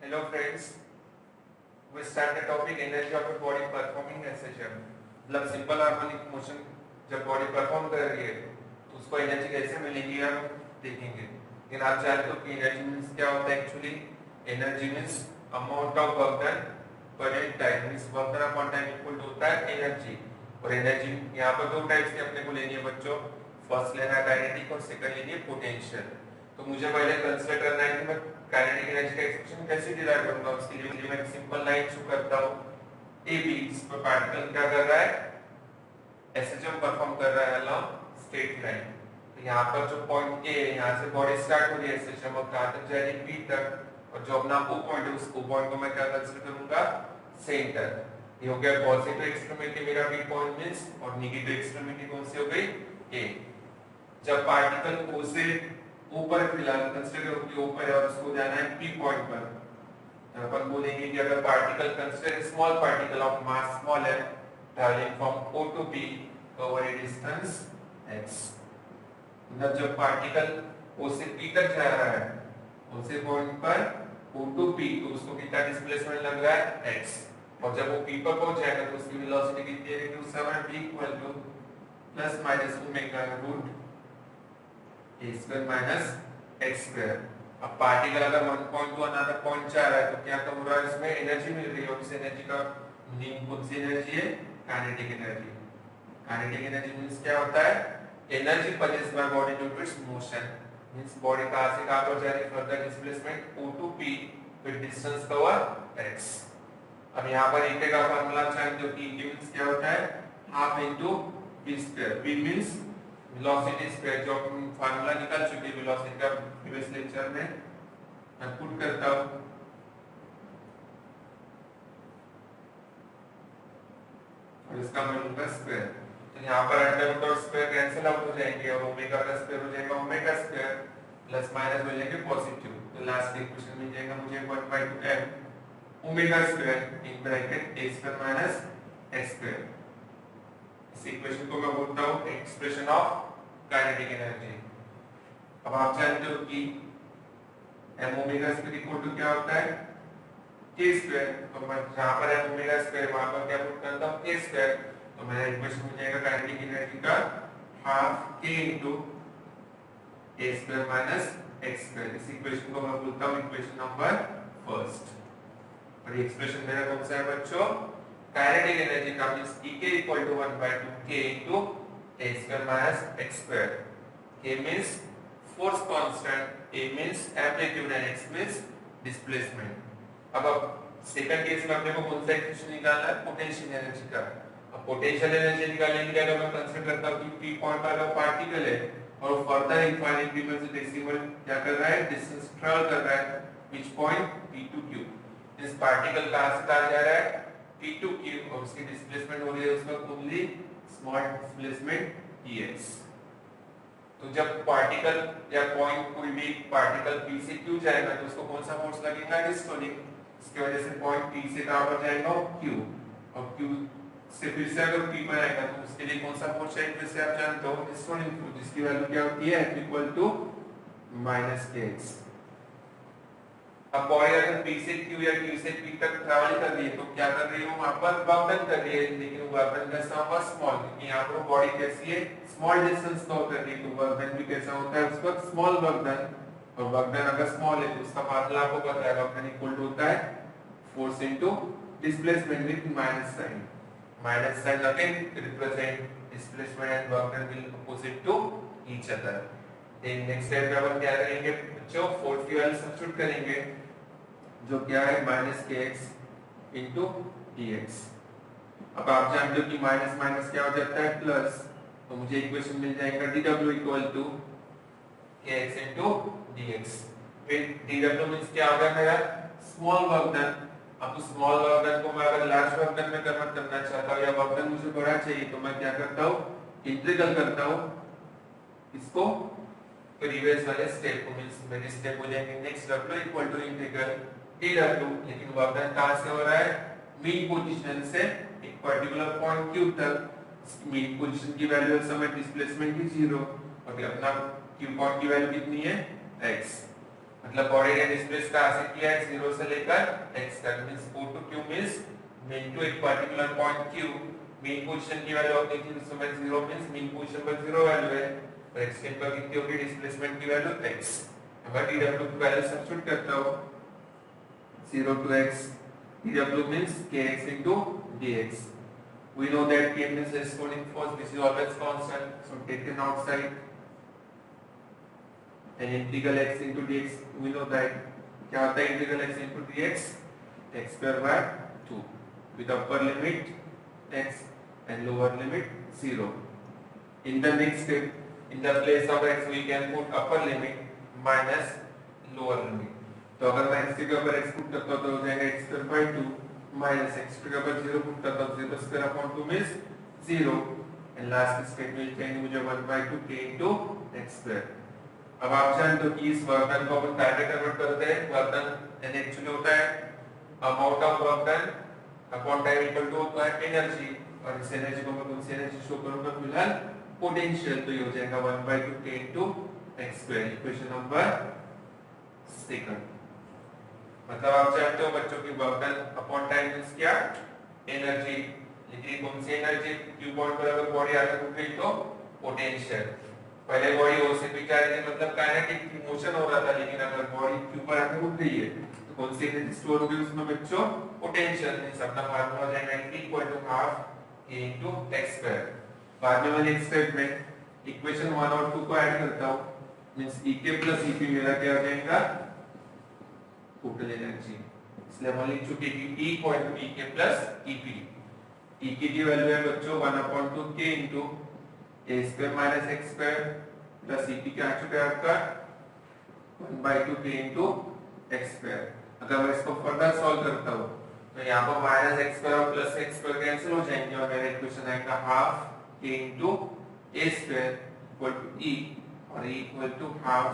Hello friends, we start the topic energy of a body performing SHM. मतलब simple harmonic motion जब body perform कर रही है तो उसको एनर्जी कैसे मिलेगी हम देखेंगे। लेकिन आप जानते हो कि एनर्जी मीन्स क्या होता है actually. Energy means amount of work done per time means work done upon time equal to होता है एनर्जी। और एनर्जी यहाँ पर दो टाइप्स की अपने को लेनी है बच्चों। फर्स्ट लेना है काइनेटिक और सेकंड लेनी है पोटेंशियल। तो मुझे पहले कंसीडर करना है कि मैं काइनेटिक एनर्जी का एक्सप्रेशन कैसे डिराइव करूंगा। उसके लिए मैं एक सिंपल लाइन शो करता हूं। ए बी इस पर पार्टिकल क्या कर रहा है, एसएचएम परफॉर्म कर रहा है अलोंग स्ट्रेट लाइन। तो यहाँ पर जो पॉइंट ए है यहाँ से बॉडी स्टार्ट हो रही है एसएचएम और कहां तक जाएगी बी तक। और जो अपना ओ पॉइंट है उस ओ पॉइंट को मैं क्या कंसीडर करूंगा सेंटर। ये हो गया पॉजिटिव एक्सट्रीमिटी मेरा बी पॉइंट मींस और नेगेटिव एक्सट्रीमिटी कौन सी हो गई ए। जब पार्टिकल ओ से ऊपर फिलहाल कंसीडर करो कि ऊपर है और उसको जाना है पी पॉइंट पर। तो अपन बोलेंगे कि अगर particle consider small particle of mass small है travelling from O to P over a distance x। मतलब जब पार्टिकल ओ से पी तक जा रहा है ओ से पॉइंट पर ओ टू पी तो उसको कितना डिस्प्लेसमेंट लग रहा है x। और जब वो पी पर पहुंच जाएगा तो उसकी वेलोसिटी कितनी है to 7 p equal to plus minus omega root a square minus x square. अब पार्टिकल अगर one point to another point जा रहा है तो क्या हो रहा है, इसमें एनर्जी मिल रही है। और इस एनर्जी का मीनिंग कौन सी एनर्जी है, kinetic energy. Kinetic energy means क्या होता है, energy produced by body due to its motion. Means body कहां से कहां पर जा रही है, further displacement o to p with distance cover x। अब यहां पर E का फार्मूला जानते हो कि E मींस क्या होता है, half into v square. v means velocity square, जो फार्मूला निकाल चुके हैं वेलोसिटी का प्रीवियस लेक्चर में। मैं पुट करता हूं और इसका मैं लूंगा स्क्वायर। तो यहाँ पर अंडर रूट और स्क्वायर कैंसिल आउट हो जाएंगे और ओमेगा का स्क्वायर हो जाएगा ओमेगा स्क्वायर प्लस माइनस हो जाएंगे पॉजिटिव। तो लास्ट इक्वेशन मिल जाएगा मुझे 1/2m omega square in bracket a square minus x square. इस इक्वेशन को मैं बोलता हूं एक्सप्रेशन ऑफ काइनेटिक एनर्जी। अब आप जानते हो कि m omega square equal to क्या होता है k स्क्वायर। तो मैं जहां पर m ओमेगा स्क्वायर वहां पर क्या पुट करता हूं k स्क्वायर। तो मेरा इक्वेशन मिल जाएगा काइनेटिक एनर्जी का half k into a square minus x square. इस इक्वेशन को मैं बोलता हूं इक्वेशन नंबर फर्स्ट। और ये एक्सप्रेशन मेरा कौन सा है बच्चों, काइनेटिक एनर्जी का means E equal to 1/2k into a square minus x square. k means force constant, a means amplitude and x means displacement. अब सेकंड केस में अपने को कौन सा इक्वेशन निकालना है, पोटेंशियल एनर्जी का। अब पोटेंशियल एनर्जी निकालने के लिए अगर मैं कंसीडर करता हूं कि p पॉइंट पर अगर पार्टिकल है और फर्दर इनफाइनाइट डिस्टेंस से डेसिमल क्या कर रहा है, डिस्टेंस ट्रैवल कर रहा है which point p to q। इस पार्टिकल कहां से कहां जा रहा है p टू q और उसकी डिस्प्लेसमेंट हो रही है उसमें ओनली स्मॉल डिस्प्लेसमेंट ex। तो जब पार्टिकल या पॉइंट कोई भी पार्टिकल p से q जाएगा तो उसको कौन सा फोर्स लगेगा, डिस्टोनिंग। इसकी वजह से पॉइंट p से कहां पर जाएगा q और q से फिर से अगर p पर आएगा तो उसके लिए कौन सा फोर्स है, फिर से आप जानते हो डिस्टोनिंग फोर्स, जिसकी वैल्यू क्या होती है F इक्वल टू -kx। अब बॉडी अगर p से q या q से p तक ट्रैवल कर रही है तो क्या कर रही है, वहां पर वर्क डन कर रही है। लेकिन वर्क डन कैसा होगा, स्मॉल, क्योंकि यहाँ पर बॉडी कैसी है, स्मॉल डिस्टेंस कवर कर रही है। तो वर्क डन भी कैसा होता है उसका स्मॉल वर्क डन। और वर्क डन अगर स्मॉल है तो उसका फार्मूला आपको पता है, वर्क डन इक्वल टू होता है force into displacement with minus sign. Minus sign again represent displacement and work done will opposite to each other. Then next step में अपन क्या करेंगे बच्चों, फोर्स की वैल्यू सब्स्टिट्यूट करेंगे जो क्या है -kx इनटू dx। अब आप जानते हो कि माइनस माइनस क्या हो जाता है प्लस। तो मुझे इक्वेशन मिल जाएगा dw equal to kx into dx। फिर dw मींस क्या होगा मेरा, स्मॉल वर्क डन। अब स्मॉल वर्क डन को मैं अगर लार्ज वर्क डन में कन्वर्ट करना चाहता हूं या वर्क डन मुझे बड़ा चाहिए तो मैं क्या करता हूं, इंटीग्रल करता हूं इसको प्रीवियस वाले स्टेप को। मींस मेरे स्टेप हो जाएंगे next w equal to integral dw। लेकिन वर्क डन कहां से हो रहा है, मीन पोजीशन से एक पर्टिकुलर पॉइंट q तक। मीन पोजीशन की वैल्यू इस समय डिस्प्लेसमेंट की 0 और अपना q पॉइंट की वैल्यू कितनी है x। मतलब बॉडी ने डिस्प्लेस कहां से किया है, 0 से लेकर x तक, means O to Q means mean to एक particular point Q, mean position की वैल्यू अपनी थी, उसमें 0 मींस मीन पोजीशन पर 0 वैल्यू है, और x के पर कितनी होगी डिस्प्लेसमेंट की वैल्यू x। अगर dw की वैल्यू सब्स्टिट्यूट करता हो 0 to x, dw means kx into dx. We know that k means corresponding force, this is always constant, so taken outside, and integral x into dx, we know that क्या होता है integral x into dx, x square by 2 with upper limit x and lower limit 0. In the next step, in the place of x we can put upper limit minus lower limit. तो अगर मैं x के ऊपर x put करता हूँ तो हो जाएगा x square by 2 minus x के ऊपर 0 पुट करता हूँ 0 square upon 2 means 0, and last step में चाहिए मुझे 1 by 2 k into x square. अब आप जानते हो कि इस वर्क डन को अपन टाइम में कन्वर्ट करते हैं, वर्क डन एन एक्चुअली होता है amount of work done upon time equal to होता है एनर्जी, और इस एनर्जी को मैं कौन सी एनर्जी शो करूंगा फिलहाल पोटेंशियल, तो ये हो जाएगा 1 by 2 k into x square, equation number 2। मतलब आप जानते हो बच्चों की work done upon time means क्या, एनर्जी, लेकिन कौन सी एनर्जी, q पॉइंट पर अगर बॉडी आगे रुक गई तो पोटेंशियल। पहले बॉडी ओ से पी जा रही थी मतलब काइनेटिक मोशन हो रहा था, लेकिन अगर बॉडी q पर आके रुक गई है तो कौन सी एनर्जी स्टोर होगी उसमें बच्चों, पोटेंशियल। मींस अपना फार्मूला हो जाएगा E equal to half k into x square. बाद में मैं नेक्स्ट स्टेप में इक्वेशन 1 और 2 को ऐड करता हूं, मींस ek प्लस ep मेरा क्या हो जाएगा टोटल एनर्जी, इसलिए हम लिख चुके कि E equal to ek plus ep। e की वैल्यू है बच्चों 1/2 k into a square minus x square plus ep क्या आ चुका है आपका 1/2 k into x स्क्वायर। अगर मैं इसको फर्दर सॉल्व करता हूं तो यहाँ पर माइनस x स्क्वायर और प्लस x स्क्वायर कैंसिल हो जाएंगे और मेरा इक्वेशन आएगा half k into a square equal to e, और e equal to half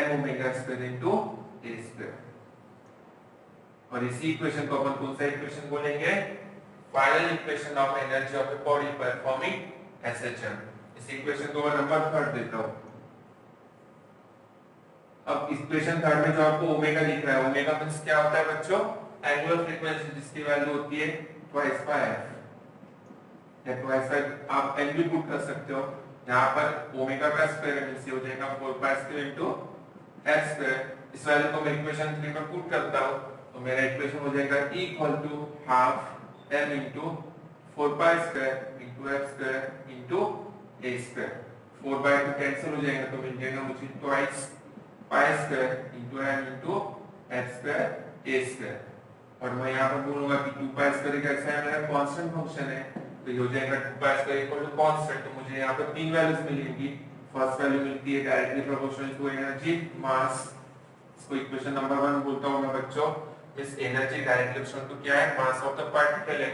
m omega square into a square. और इसी इक्वेशन को अपन कौन सा इक्वेशन बोलेंगे, final equation of energy of a body performing SHM। इस इक्वेशन को मैं नंबर 3 देता हूं। अब इक्वेशन 3 में जो आपको ओमेगा दिख रहा है, ओमेगा मींस क्या होता है बच्चों, एंगुलर फ्रीक्वेंसी जिसकी वैल्यू होती है ट्वाइस बाय f, या ट्वाइस बाय आप n भी पुट कर सकते हो। यहां पर ओमेगा का स्क्वायर मींस हो जाएगा 4 pi square into f square. इस वैल्यू को मैं इक्वेशन 3 में पुट करता हूं तो मेरा इक्वेशन हो जाएगा e equal to half m into 4 pi square into f square into a square. 4 by 2 cancel हो जाएगा तो मिल जाएगा मुझे twice pi square into m into f square a square. और मैं यहां पर बोलूंगा कि 2 पाई स्क्वायर कैसा है, मेरा कांस्टेंट फंक्शन है, तो ये हो जाएगा 2 पाई स्क्वायर इक्वल टू कांस्टेंट। तो मुझे यहां पर तीन वैल्यूज मिलेंगी। फर्स्ट वैल्यू मिलती है directly proportional to energy mass, इसको इक्वेशन नंबर 1 बोलता हूं मैं बच्चों। इस एनर्जी डायरेक्टली प्रोपोर्शनल टू क्या है, मास ऑफ द पार्टिकल है।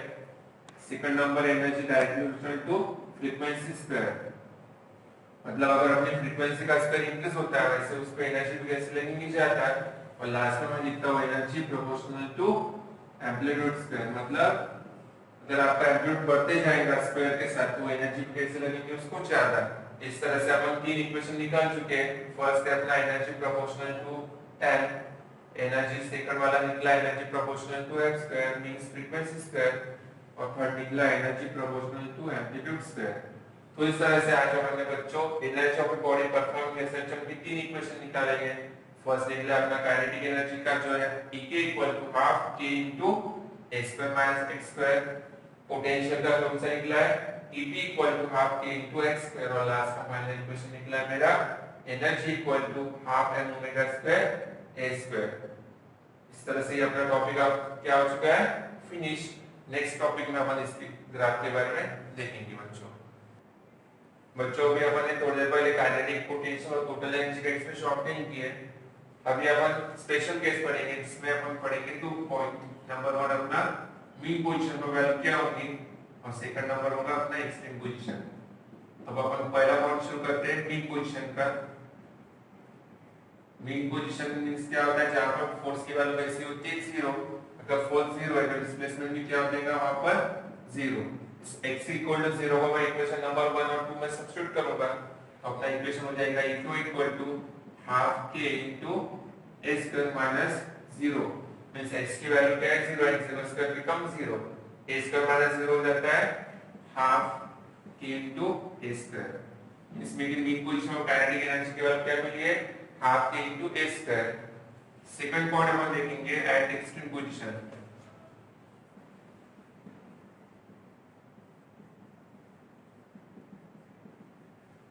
Second number energy directly proportional to frequency square, मतलब अगर अपनी फ्रीक्वेंसी का स्क्वायर इंक्रीज होता है वैसे उसको एनर्जी भी कैसे लेंगे नीचे आता है। और लास्ट में मैं लिखता हूं energy proportional to amplitude square, मतलब अगर आपका एम्पलीट्यूड बढ़ते जाएगा स्क्वायर के साथ तो एनर्जी कैसे लगेगी उसको ज्यादा। इस तरह से अपन तीन इक्वेशन निकाल चुके हैं। फर्स्ट है अपना energy proportional to m, energy second वाला निकला energy proportional to f square means frequency square, और थर्ड निकला energy proportional to amplitude square. तो इस तरह से आज हमने बच्चों energy of body performing SHM की तीन इक्वेशन निकालेंगे। फर्स्ट निकला अपना काइनेटिक एनर्जी का जो है ek equal to half k into a square minus x square. Potential का कौन सा निकला है Ep equal to half k into x square, और लास्ट का फाइनल इक्वेशन निकला है मेरा energy equal to half m omega square a square. इस तरह से ये अपना टॉपिक अब क्या हो चुका है फिनिश। नेक्स्ट टॉपिक में अपन इस ग्राफ के बारे में देखेंगे बच्चों भी अपन ने थोड़ी देर पहले काइनेटिक पोटेंशियल और टोटल एनर्जी का इसमें शॉर्टकट किए। अभी अपन स्पेशल केस पढ़ेंगे जिसमें अपन पढ़ेंगे 2 पॉइंट। नंबर 1 अपना मीन पोजीशन पर वैल्यू क्या होगी, और सेकंड नंबर होगा अपना एक्सट्रीम पोजीशन। अब अपन पहला पॉइंट शुरू करते हैं मीन पोजीशन का। मीन पोजीशन मींस क्या होता है, जहां पर फोर्स की वैल्यू कैसी होती है 0। अगर फोर्स 0 है तो डिस्प्लेसमेंट भी क्या हो जाएगा वहां पर 0। x इक्वल टू 0 को मैं इक्वेशन नंबर 1 और 2 में सब्स्टिट्यूट करूंगा तो अपना इक्वेशन हो जाएगा e2 इक्वल टू हाफ के इंटू ए स्क्वायर माइनस 0 मींस x की वैल्यू क्या है 0 and 0 square become 0 a square minus 0 हो जाता है हाफ के इंटू ए स्क्वायर इसमें की मीन पोजीशन में काइनेटिक एनर्जी की वैल्यू क्या मिली है हाफ के इंटू ए स्क्वायर सेकंड पॉइंट हम देखेंगे एट एक्सट्रीम पोजीशन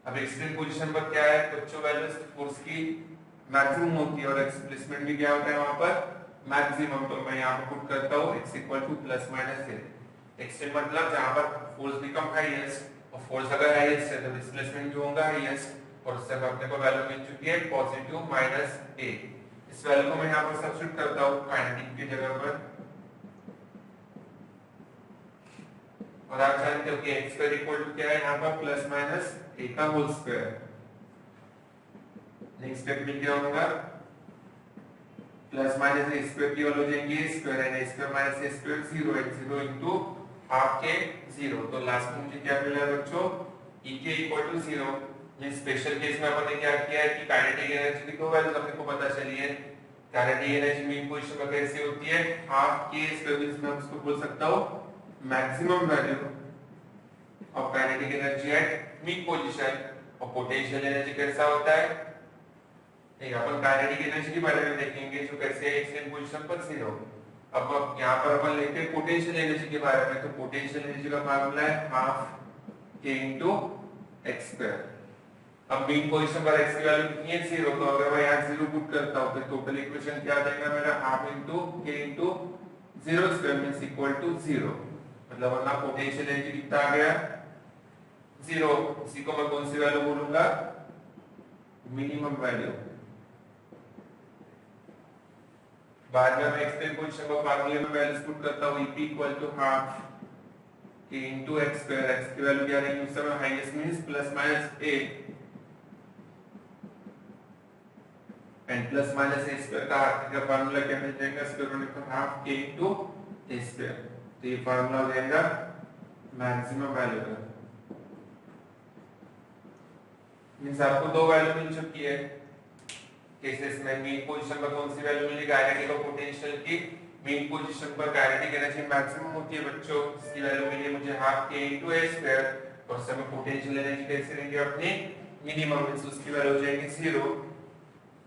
अब एक्सट्रीम पोजीशन पर क्या है बच्चों वैल्यूज फोर्स की मैक्सिमम होती है और डिस्प्लेसमेंट भी क्या होता है वहां पर मैक्सिमम तो मैं यहां पर पुट करता हूं x plus minus a extreme मतलब जहां पर फोर्स बिकम हाईएस्ट और फोर्स अगर हाईएस्ट है तो डिस्प्लेसमेंट भी होगा हाईएस्ट और उससे अपने को वैल्यू मिल चुकी है पॉजिटिव माइनस a इस वैल्यू को मैं यहां पर सब्स्टिट्यूट करता हूं काइनेटिक की जगह पर और आप जानते हो कि x स्क्वायर इक्वल टू क्या है यहां पर प्लस माइनस a का होल स्क्वायर नेक्स्ट स्टेप में क्या होगा प्लस माइनस a स्क्वायर की वैल्यू हो जाएगी a square and a square minus a square 0 है 0 इनटू हाफ के 0 तो लास्ट में मुझे क्या मिला बच्चों e के इक्वल टू 0 ये स्पेशल केस में अपन ने क्या किया है कि काइनेटिक एनर्जी की दो वैल्यूज अपने को पता चली है काइनेटिक एनर्जी मीन पोजीशन पर कैसे होती है हाफ के स्क्वायर मींस मैं उसको बोल सकता हूं maximum value of kinetic energy at mean position और पोटेंशियल एनर्जी कैसा होता है ठीक अपन काइनेटिक एनर्जी के बारे में देखेंगे जो कैसे है एक्सट्रीम पोजीशन पर 0 अब यहां पर अपन लेते हैं पोटेंशियल एनर्जी के बारे में तो पोटेंशियल एनर्जी का फार्मूला है हाफ के इनटू x स्क्वायर अब मीन पोजीशन पर x की वैल्यू कितनी है 0 तो अगर मैं यहां 0 पुट करता हूं तो टोटल इक्वेशन क्या आ जाएगा मेरा half into k into 0 square means equal to 0 मतलब अपना पोटेंशियल एनर्जी कितना आ गया 0 इसी को मैं कौन सी वैल्यू बोलूंगा मिनिमम वैल्यू बाद में मैं एक्सट्रीम पोजीशन को फार्मूले में वैल्यूज पुट करता हूं e equal to half k into x square x की वैल्यू क्या रहेगी उस समय highest means plus minus a and plus minus a square का फार्मूला क्या मिल जाएगा square root of half k into a square तो ये फार्मूला हो जाएगा मैक्सिमम वैल्यू का मींस आपको दो वैल्यू मिल चुकी है केसेस में मीन पोजीशन पर कौन सी वैल्यू मिली काइनेटिक और पोटेंशियल की मीन पोजीशन पर काइनेटिक एनर्जी मैक्सिमम होती है बच्चों इसकी वैल्यू मिली मुझे half k into a square और समय पोटेंशियल एनर्जी कैसे रहेगी अपनी मिनिमम मींस उसकी वैल्यू हो जाएगी 0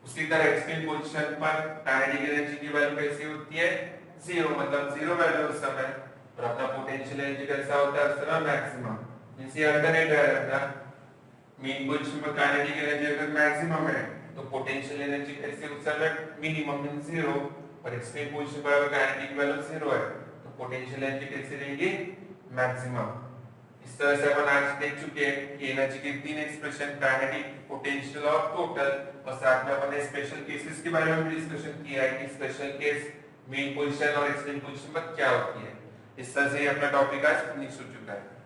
उसी तरह एक्सट्रीम पोजीशन पर काइनेटिक एनर्जी की वैल्यू कैसी होती है 0 मतलब 0 वैल्यू उस समय और अपना पोटेंशियल एनर्जी कैसा होता है उस समय मैक्सिमम मींस ये अल्टरनेट है अपना मीन पोजीशन पर काइनेटिक एनर्जी अगर मैक्सिमम है तो पोटेंशियल एनर्जी कैसे उस समय मिनिमम मींस 0 और एक्सट्रीम पोजीशन पर अगर काइनेटिक वैल्यू 0 है तो पोटेंशियल एनर्जी कैसे रहेगी मैक्सिमम इस तरह से अपन आज देख चुके हैं कि एनर्जी के तीन एक्सप्रेशन काइनेटिक पोटेंशियल और टोटल और साथ में अपन ने स्पेशल केसेस के बारे में भी डिस्कशन किया है कि स्पेशल केस मीन पोजीशन और एक्सट्रीम पोजीशन पर क्या होती है इस तरह से अपना टॉपिक आज फिनिश हो चुका है।